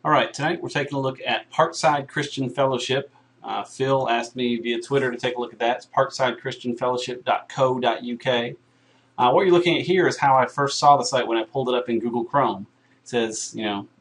All right, tonight we're taking a look at Parkside Christian Fellowship. Phil asked me via Twitter to take a look at that. It's parksidechristianfellowship.co.uk. What you're looking at here is how I first saw the site when I pulled it up in Google Chrome. It says,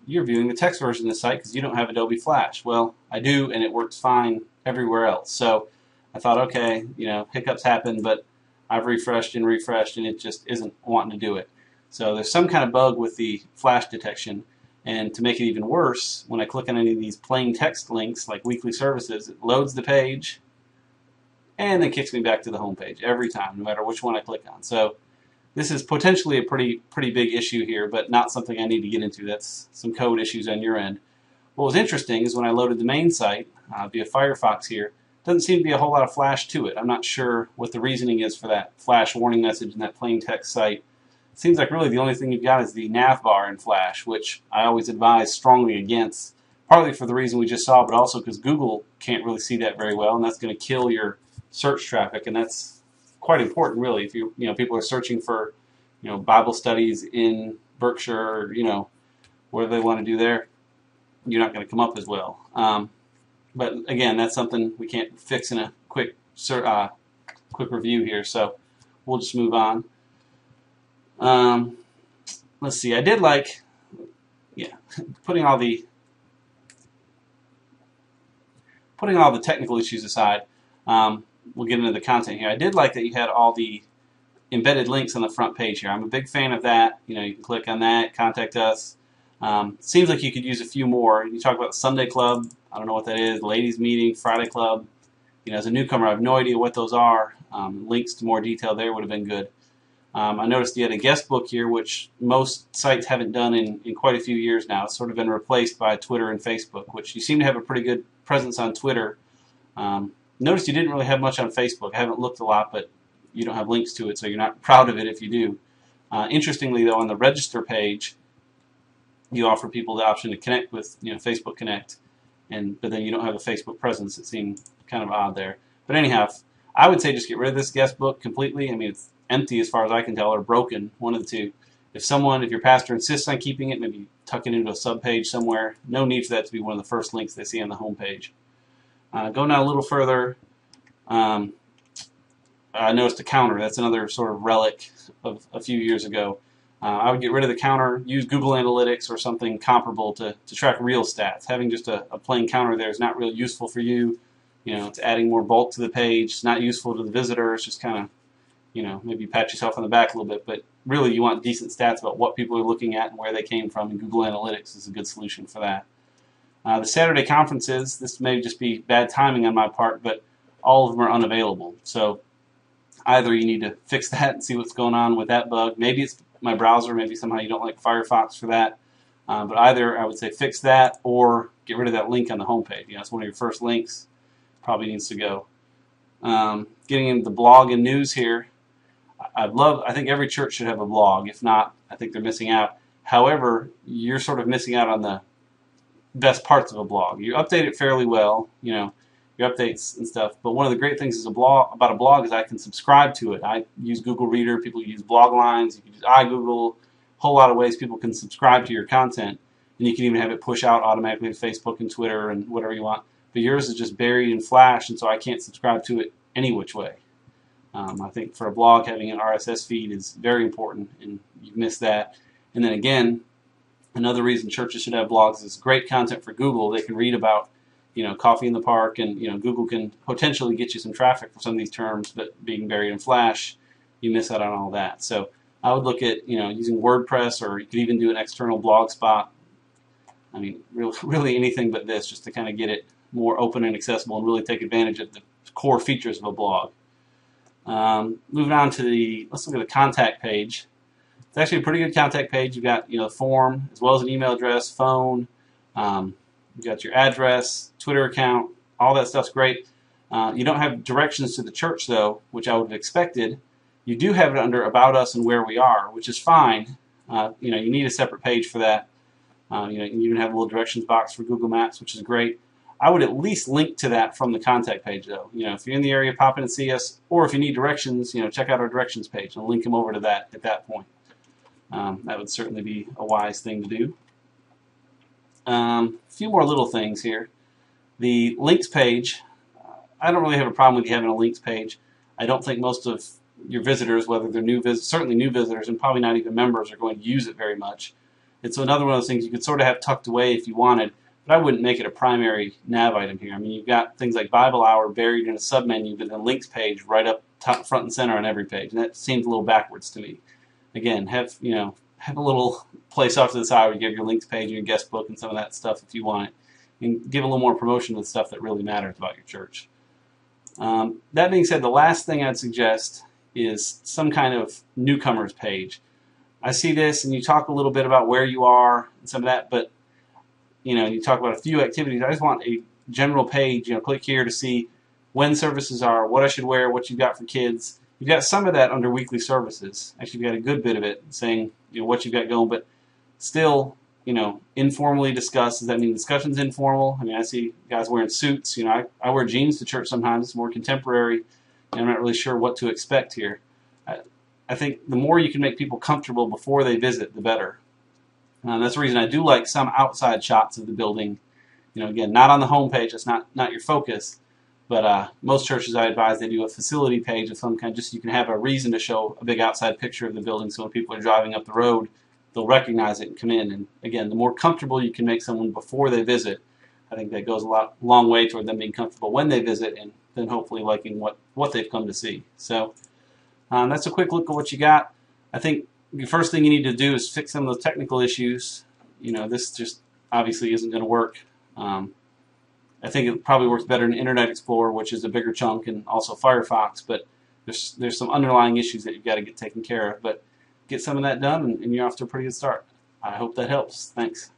you're viewing the text version of the site because you don't have Adobe Flash. Well, I do, and it works fine everywhere else. So I thought, okay, hiccups happen, but I've refreshed, and it just isn't wanting to do it. So there's some kind of bug with the Flash detection. And to make it even worse, when I click on any of these plain text links, like weekly services, it loads the page and then kicks me back to the home page every time, no matter which one I click on. So this is potentially a pretty big issue here, but not something I need to get into. That's some code issues on your end. What was interesting is when I loaded the main site via Firefox here, doesn't seem to be a whole lot of Flash to it. I'm not sure what the reasoning is for that Flash warning message in that plain text site. It seems like really the only thing you've got is the nav bar in Flash, which I always advise strongly against, partly for the reason we just saw, but also because Google can't really see that very well, and that's going to kill your search traffic, and that's quite important, really. If people are searching for, Bible studies in Berkshire, or, whatever they want to do there, you're not going to come up as well. But again, that's something we can't fix in a quick review here, so we'll just move on. Let's see. I did like, putting all the technical issues aside. We'll get into the content here. I did like that you had all the embedded links on the front page here. I'm a big fan of that. You can click on that, contact us. Seems like you could use a few more. You talk about the Sunday Club. I don't know what that is. Ladies Meeting, Friday Club. As a newcomer, I have no idea what those are. Links to more detail there would have been good. I noticed you had a guest book here, which most sites haven't done in quite a few years now. It's sort of been replaced by Twitter and Facebook, which you seem to have a pretty good presence on Twitter. Noticed you didn't really have much on Facebook. I haven't looked a lot, but you don't have links to it, so you're not proud of it if you do. Interestingly, though, on the register page, you offer people the option to connect with Facebook Connect, but then you don't have a Facebook presence. It seemed kind of odd there. But anyhow, I would say just get rid of this guest book completely. I mean, it's empty as far as I can tell, or broken, one of the two. If your pastor insists on keeping it, maybe tuck it into a subpage somewhere. No need for that to be one of the first links they see on the home page. Go now a little further. I noticed a counter. That's another sort of relic of a few years ago. I would get rid of the counter, use Google Analytics or something comparable to track real stats. Having just a plain counter there is not really useful for you. It's adding more bulk to the page. It's not useful to the visitor. It's just kind of, maybe pat yourself on the back a little bit, but really you want decent stats about what people are looking at and where they came from, and Google Analytics is a good solution for that. The Saturday conferences, this may just be bad timing on my part, but all of them are unavailable. So either you need to fix that and see what's going on with that bug. Maybe it's my browser, maybe somehow you don't like Firefox for that. But either I would say fix that or get rid of that link on the homepage. It's one of your first links. Probably needs to go. Getting into the blog and news here. I think every church should have a blog. If not, I think they're missing out. However, you're sort of missing out on the best parts of a blog. You update it fairly well, your updates and stuff. But one of the great things about a blog is I can subscribe to it. I use Google Reader. People use blog lines. You can use iGoogle. A whole lot of ways people can subscribe to your content. And you can even have it push out automatically to Facebook and Twitter and whatever you want. But yours is just buried in Flash, and so I can't subscribe to it any which way. I think for a blog, having an RSS feed is very important, and you miss that. And then again, another reason churches should have blogs is great content for Google. They can read about, coffee in the park, and Google can potentially get you some traffic for some of these terms, but being buried in Flash, you miss out on all that. So I would look at using WordPress, or you could even do an external blog spot. I memean, really anything but this, just to kind of get it more open and accessible and really take advantage of the core features of a blog. Moving on to let's look at the contact page. It's actually a pretty good contact page. You've got form as well as an email address, phone. You've got your address, Twitter account. All that stuff's great. You don't have directions to the church though, which I would have expected. You do have it under About Us and Where We Are, which is fine. You need a separate page for that. You even have a little directions box for Google Maps, which is great. I would at least link to that from the contact page, though. If you're in the area, pop in and see us, or if you need directions, check out our directions page and link them over to that at that point. That would certainly be a wise thing to do. A few more little things here. The links page, I don't really have a problem with you having a links page. I don't think most of your visitors, whether they're certainly new visitors and probably not even members, are going to use it very much. It's another one of those things you could sort of have tucked away if you wanted, but I wouldn't make it a primary nav item here. I mean, you've got things like Bible Hour buried in a submenu, but then links page right up top, front and center on every page, and that seems a little backwards to me. Again, have a little place off to the side where you give your links page and your guest book and some of that stuff if you want it, and give a little more promotion to the stuff that really matters about your church. That being said, the last thing I'd suggest is some kind of newcomers page. I see this, and you talk a little bit about where you are and some of that, but you talk about a few activities. I just want a general page. Click here to see when services are, what I should wear, what you've got for kids. You've got some of that under weekly services. Actually, you've got a good bit of it saying what you've got going, but still, informally discuss. Does that mean discussion's informal? I mean, I see guys wearing suits. I wear jeans to church sometimes. It's more contemporary, and I'm not really sure what to expect here. I think the more you can make people comfortable before they visit, the better. That's the reason I do like some outside shots of the building. Again, not on the home page. That's not your focus. But most churches, I advise they do a facility page of some kind, just so you can have a reason to show a big outside picture of the building, so when people are driving up the road, they'll recognize it and come in. And again, the more comfortable you can make someone before they visit, I think that goes a long way toward them being comfortable when they visit, and then hopefully liking what they've come to see. So that's a quick look at what you got. I think the first thing you need to do is fix some of those technical issues. This just obviously isn't going to work. I think it probably works better in Internet Explorer, which is a bigger chunk, and also Firefox, but there's some underlying issues that you've got to get taken care of. But get some of that done, and you're off to a pretty good start. I hope that helps. Thanks.